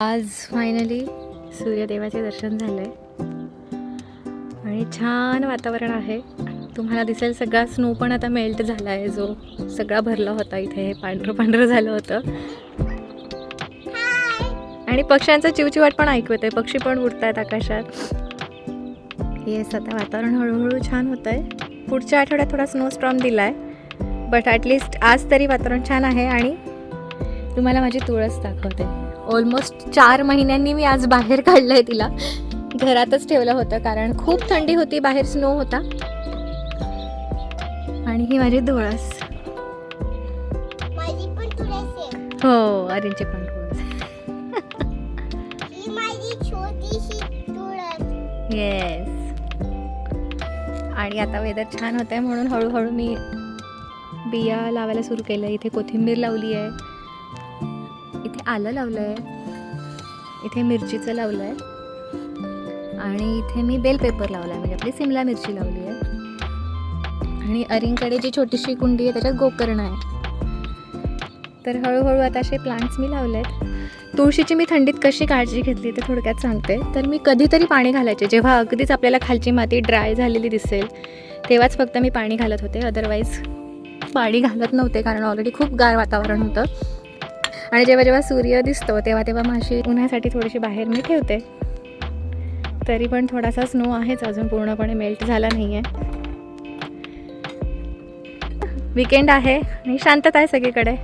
आज फायनली सूर्यदेवाचे दर्शन झाले आणि छान वातावरण आहे. तुम्हाला दिसेल सगळा स्नो पण आता मेल्ट झाला आहे, जो सगळा भरला होता इथे. हे पांढरं पांढरं झालं होतं आणि पक्ष्यांचा चिवचिवाट पण ऐकू येतोय. पक्षी पण उडतायत आकाशात. येस, आता वातावरण हळूहळू छान होत आहे. पुढच्या आठवड्यात थोडा स्नो स्टॉर्म दिला आहे, बट ॲटलिस्ट आज तरी वातावरण छान आहे. आणि तुम्हाला माझी तुळस दाखवते. ऑलमोस्ट 4 महिन्यांनी मी आज बाहेर काढलं आहे तिला. घरातच ठेवलं होतं कारण खूप थंडी होती, बाहेर स्नो होता. आणि ही माझी तुळस. माझी पण तुळस आहे. हो, अरिंची पण तुळस. ही माझी छोटीशी तुळस. येस. आणि आता वेदर छान होत आहे म्हणून हळूहळू मी बिया लावायला सुरू केलं. इथे कोथिंबीर लावली आहे, इथे आलं लावलं आहे, इथे मिरचीचं लावलं आहे आणि इथे मी बेल पेपर लावला आहे, म्हणजे आपली सिमला मिरची लावली आहे. आणि अरिंकडे जी छोटीशी कुंडी आहे त्याच्यात गोकर्ण आहे. तर हळूहळू आता असे प्लांट्स मी लावले आहेत. तुळशीची मी थंडीत कशी काळजी घेतली ते थोडक्यात सांगते. तर मी कधीतरी पाणी घालायचे, जेव्हा अगदीच आपल्याला खालची माती ड्राय झालेली दिसेल तेव्हाच फक्त मी पाणी घालत होते. अदरवाईज पाणी घालत नव्हते, कारण ऑलरेडी खूप गार वातावरण होतं. आणि जेव्हा जेव्हा सूर्य दिसतो तेव्हा तेव्हा माशी उन्हासाठी थोडीशी बाहेर मी ठेवते. तरी पण थोडासा स्नो आहेच, अजून पूर्णपणे मेल्ट झाला नाही आहे. वीकेंड आहे आणि शांतता आहे सगळीकडे.